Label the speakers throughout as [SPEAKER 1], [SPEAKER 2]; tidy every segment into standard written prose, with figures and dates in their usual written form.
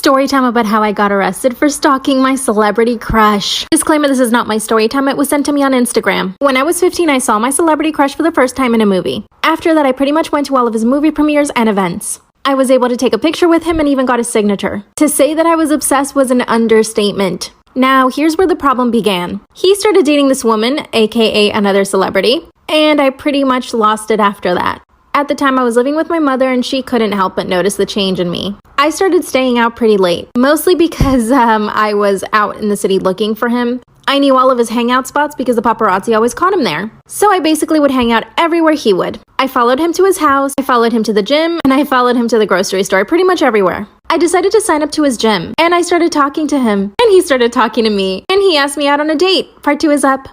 [SPEAKER 1] Story time about how I got arrested for stalking my celebrity crush. Disclaimer, this is not my story time, it was sent to me on Instagram. When I was 15, I saw my celebrity crush for the first time in a movie. After that, I pretty much went to all of his movie premieres and events. I was able to take a picture with him and even got his signature. To say that I was obsessed was an understatement. Now, here's where the problem began. He started dating this woman, aka another celebrity, and I pretty much lost it after that. At the time, I was living with my mother and she couldn't help but notice the change in me. I started staying out pretty late, mostly because I was out in the city looking for him. I knew all of his hangout spots because the paparazzi always caught him there. So I basically would hang out everywhere he would. I followed him to his house, I followed him to the gym, and I followed him to the grocery store, pretty much everywhere. I decided to sign up to his gym, and I started talking to him, and he started talking to me, and he asked me out on a date. Part 2 is up.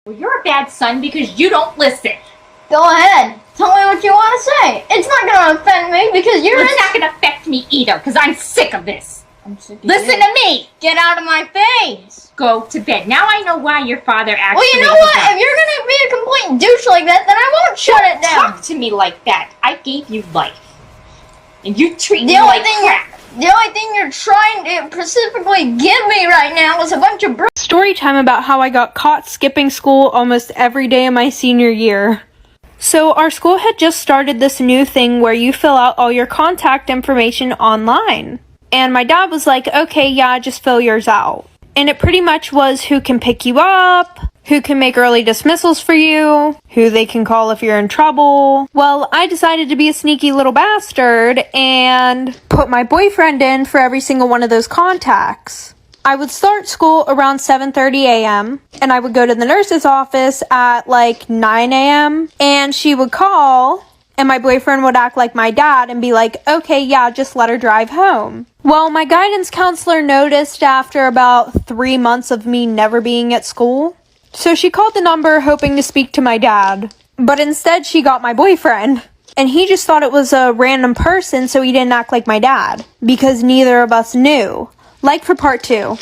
[SPEAKER 2] Well, you're a bad son because you don't listen.
[SPEAKER 3] Go ahead. Tell me what you want to say. It's not going to offend me because you're...
[SPEAKER 2] It's not going to affect me either because I'm sick of this.
[SPEAKER 3] I'm sick of
[SPEAKER 2] Listen
[SPEAKER 3] you.
[SPEAKER 2] to me.
[SPEAKER 3] Get out of my face.
[SPEAKER 2] Go to bed. Now I know why your father actually...
[SPEAKER 3] Well, you know what? If you're going to be a complete douche like that, then I won't shut it down.
[SPEAKER 2] Talk to me like that. I gave you life. And you treat me
[SPEAKER 3] The only
[SPEAKER 2] like
[SPEAKER 3] thing
[SPEAKER 2] crap.
[SPEAKER 3] The only thing you're trying to specifically give me right now is a bunch of
[SPEAKER 4] Story time about how I got caught skipping school almost every day of my senior year. So our school had just started this new thing where you fill out all your contact information online. And my dad was like, okay, yeah, just fill yours out. And it pretty much was who can pick you up, who can make early dismissals for you, who they can call if you're in trouble. Well, I decided to be a sneaky little bastard and put my boyfriend in for every single one of those contacts. I would start school around 7:30 a.m. and I would go to the nurse's office at like 9 a.m. and she would call and my boyfriend would act like my dad and be like, okay, yeah, just let her drive home. Well, my guidance counselor noticed after about 3 months of me never being at school. So she called the number hoping to speak to my dad. But instead she got my boyfriend. And he just thought it was a random person so he didn't act like my dad. Because neither of us knew. Like for part 2.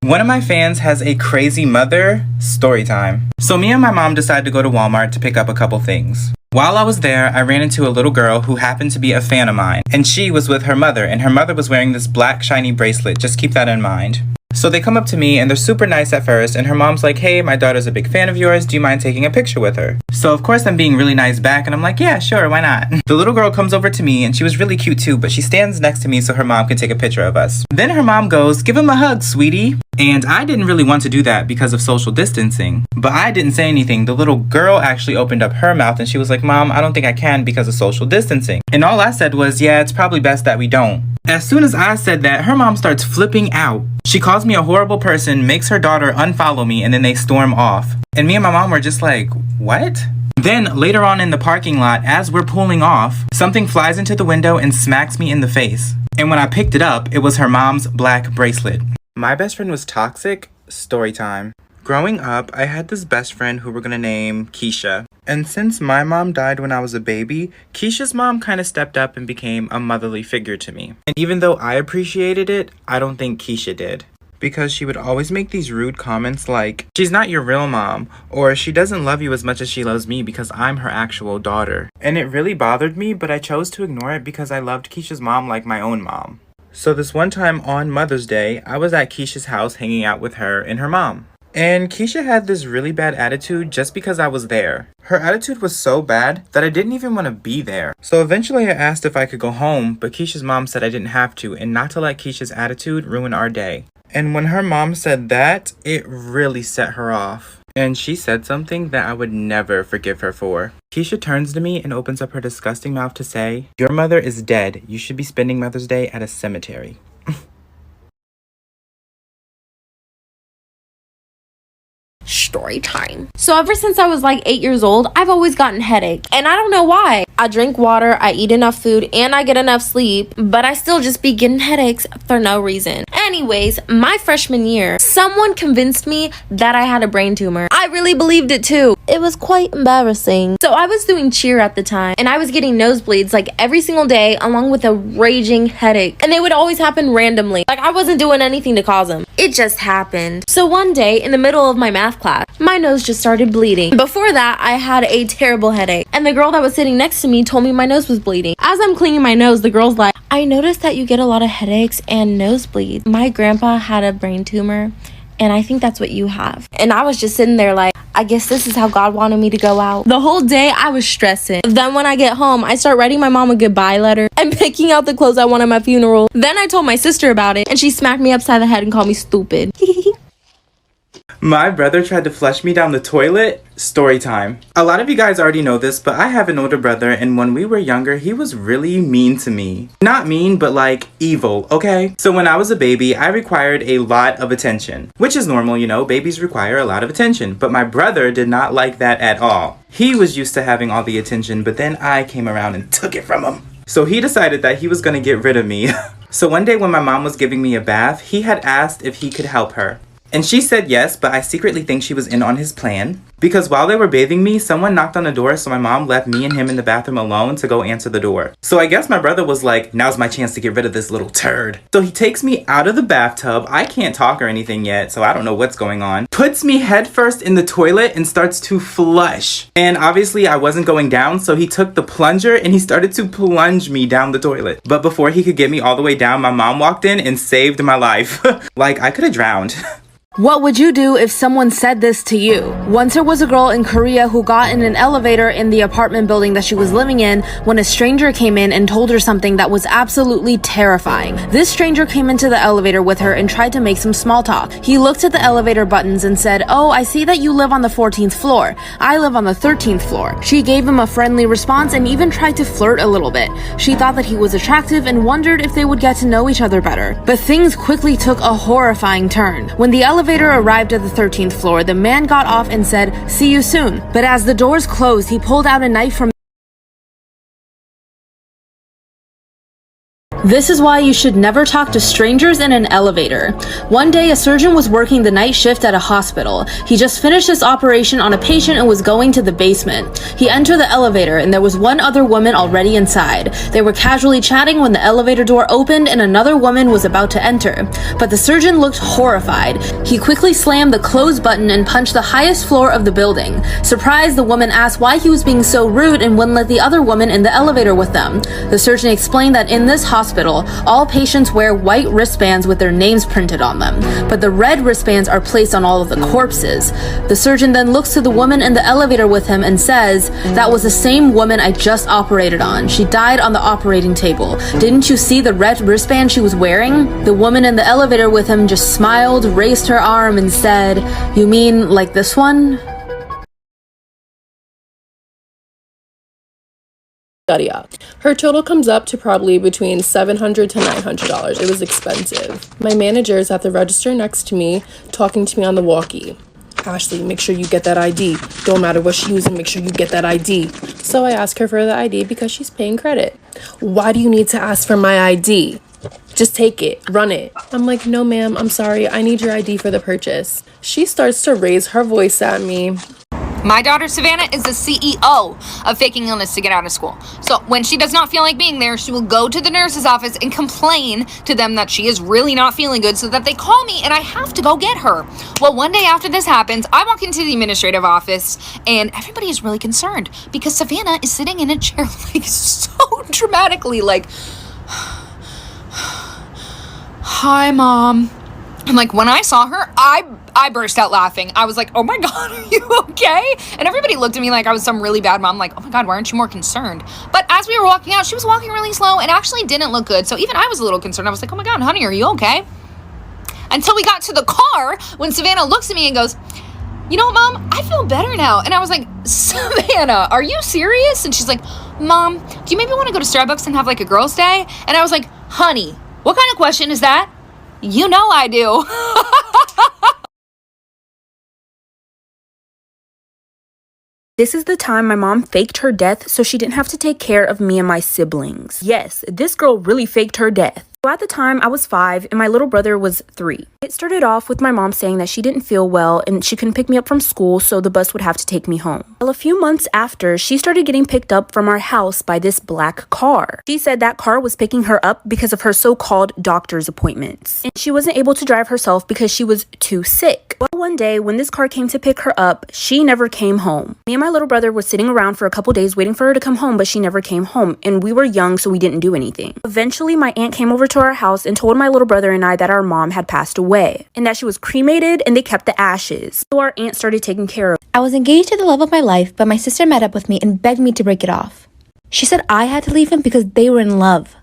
[SPEAKER 5] One of my fans has a crazy mother story time. So me and my mom decided to go to Walmart to pick up a couple things. While I was there, I ran into a little girl who happened to be a fan of mine, and she was with her mother, and her mother was wearing this black shiny bracelet. Just keep that in mind. So they come up to me and they're super nice at first, and her mom's like, hey, my daughter's a big fan of yours, do you mind taking a picture with her? So of course I'm being really nice back and I'm like, yeah, sure, why not? The little girl comes over to me and she was really cute too, but she stands next to me so her mom can take a picture of us. Then her mom goes, give him a hug, sweetie. And I didn't really want to do that because of social distancing, but I didn't say anything. The little girl actually opened up her mouth and she was like, Mom, I don't think I can because of social distancing. And all I said was, yeah, it's probably best that we don't. As soon as I said that, her mom starts flipping out. She calls me a horrible person, makes her daughter unfollow me, and then they storm off. And me and my mom were just like, what? Then later on in the parking lot, as we're pulling off, something flies into the window and smacks me in the face. And when I picked it up, it was her mom's black bracelet. My best friend was toxic. Story time. Growing up, I had this best friend who we're gonna name Keisha. And since my mom died when I was a baby, Keisha's mom kind of stepped up and became a motherly figure to me. And even though I appreciated it, I don't think Keisha did. Because she would always make these rude comments like, she's not your real mom, or she doesn't love you as much as she loves me because I'm her actual daughter. And it really bothered me, but I chose to ignore it because I loved Keisha's mom like my own mom. So this one time on Mother's Day, I was at Keisha's house hanging out with her and her mom. And Keisha had this really bad attitude just because I was there. Her attitude was so bad that I didn't even want to be there. So eventually I asked if I could go home, but Keisha's mom said I didn't have to and not to let Keisha's attitude ruin our day. And when her mom said that, it really set her off. And she said something that I would never forgive her for. Keisha turns to me and opens up her disgusting mouth to say, your mother is dead. You should be spending Mother's Day at a cemetery.
[SPEAKER 1] Story time. So ever since I was like 8 years old, I've always gotten headache, and I don't know why. I drink water, I eat enough food, and I get enough sleep, but I still just be getting headaches for no reason. Anyways, my freshman year, someone convinced me that I had a brain tumor. I really believed it too. It was quite embarrassing. So I was doing cheer at the time, and I was getting nosebleeds like every single day, along with a raging headache. And they would always happen randomly. Like I wasn't doing anything to cause them. It just happened. So one day, in the middle of my math class, my nose just started bleeding. Before that, I had a terrible headache. And the girl that was sitting next to me told me my nose was bleeding. As I'm cleaning my nose, the girl's like, I noticed that you get a lot of headaches and nosebleeds. My grandpa had a brain tumor, and I think that's what you have. And I was just sitting there like, I guess this is how God wanted me to go out. The whole day I was stressing. Then when I get home, I start writing my mom a goodbye letter and picking out the clothes I want at my funeral. Then I told my sister about it, and she smacked me upside the head and called me stupid.
[SPEAKER 5] My brother tried to flush me down the toilet. Story time. A lot of you guys already know this, but I have an older brother, and when we were younger, he was really mean to me. Not mean, but like evil, okay? So when I was a baby, I required a lot of attention, which is normal, you know, babies require a lot of attention, but my brother did not like that at all. He was used to having all the attention, but then I came around and took it from him. So he decided that he was gonna get rid of me. So one day when my mom was giving me a bath, he had asked if he could help her. And she said yes, but I secretly think she was in on his plan. Because while they were bathing me, someone knocked on the door, so my mom left me and him in the bathroom alone to go answer the door. So I guess my brother was like, now's my chance to get rid of this little turd. So he takes me out of the bathtub. I can't talk or anything yet, so I don't know what's going on. Puts me headfirst in the toilet and starts to flush. And obviously I wasn't going down, so he took the plunger and he started to plunge me down the toilet. But before he could get me all the way down, my mom walked in and saved my life. Like, I could have drowned.
[SPEAKER 6] What would you do if someone said this to you? Once there was a girl in Korea who got in an elevator in the apartment building that she was living in when a stranger came in and told her something that was absolutely terrifying. This stranger came into the elevator with her and tried to make some small talk. He looked at the elevator buttons and said, "Oh, I see that you live on the 14th floor. I live on the 13th floor." She gave him a friendly response and even tried to flirt a little bit. She thought that he was attractive and wondered if they would get to know each other better. But things quickly took a horrifying turn. When the elevator arrived at the 13th floor, the man got off and said, "See you soon." But as the doors closed, he pulled out a knife from. This is why you should never talk to strangers in an elevator. One day, a surgeon was working the night shift at a hospital. He just finished his operation on a patient and was going to the basement. He entered the elevator and there was one other woman already inside. They were casually chatting when the elevator door opened and another woman was about to enter. But the surgeon looked horrified. He quickly slammed the close button and punched the highest floor of the building. Surprised, the woman asked why he was being so rude and wouldn't let the other woman in the elevator with them. The surgeon explained that in this hospital, all patients wear white wristbands with their names printed on them, but the red wristbands are placed on all of the corpses. The surgeon then looks to the woman in the elevator with him and says, "That was the same woman I just operated on. She died on the operating table. Didn't you see the red wristband she was wearing?" The woman in the elevator with him just smiled, raised her arm, and said, "You mean like this one?"
[SPEAKER 7] Her total comes up to probably between $700 to $900. It was expensive. My manager is at the register next to me, talking to me on the walkie. "Ashley, make sure you get that ID. Don't matter what she's using, make sure you get that ID." So I ask her for the ID because she's paying credit. "Why do you need to ask for my ID? Just take it, run it." I'm like, "No ma'am, I'm sorry, I need your ID for the purchase." She starts to raise her voice at me.
[SPEAKER 8] My daughter Savannah is the CEO of faking illness to get out of school. So when she does not feel like being there, she will go to the nurse's office and complain to them that she is really not feeling good so that they call me and I have to go get her. Well, one day after this happens, I walk into the administrative office and everybody is really concerned because Savannah is sitting in a chair like so dramatically like, "Hi, Mom." And like when I saw her, I burst out laughing. I was like, "Oh my God, are you okay?" And everybody looked at me like I was some really bad mom. Like, "Oh my God, why aren't you more concerned?" But as we were walking out, she was walking really slow and actually didn't look good. So even I was a little concerned. I was like, "Oh my God, honey, are you okay?" Until we got to the car when Savannah looks at me and goes, "You know what, Mom? I feel better now." And I was like, "Savannah, are you serious?" And she's like, "Mom, do you maybe want to go to Starbucks and have like a girls' day?" And I was like, "Honey, what kind of question is that? You know I do."
[SPEAKER 6] This is the time my mom faked her death so she didn't have to take care of me and my siblings. Yes, this girl really faked her death.
[SPEAKER 9] So at the time, I was 5 and my little brother was 3. It started off with my mom saying that she didn't feel well and she couldn't pick me up from school, so the bus would have to take me home. Well, a few months after, she started getting picked up from our house by this black car. She said that car was picking her up because of her so-called doctor's appointments. And she wasn't able to drive herself because she was too sick. Well, one day when this car came to pick her up, she never came home. Me and my little brother were sitting around for a couple days waiting for her to come home, but she never came home. And we were young, so we didn't do anything. Eventually, my aunt came over to our house and told my little brother and I that our mom had passed away and that she was cremated and they kept the ashes. So our aunt started taking care of.
[SPEAKER 10] I was engaged to the love of my life, but my sister met up with me and begged me to break it off. She said I had to leave him because they were in love.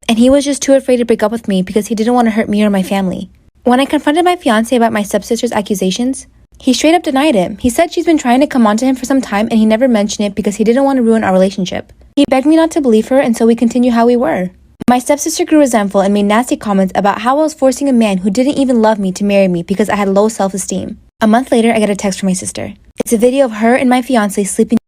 [SPEAKER 10] And he was just too afraid to break up with me because he didn't want to hurt me or my family. When I confronted my fiance about my stepsister's accusations, he straight up denied it. He said she's been trying to come on to him for some time and he never mentioned it because he didn't want to ruin our relationship. He begged me not to believe her and so we continued how we were. My stepsister grew resentful and made nasty comments about how I was forcing a man who didn't even love me to marry me because I had low self-esteem. A month later, I get a text from my sister. It's a video of her and my fiance sleeping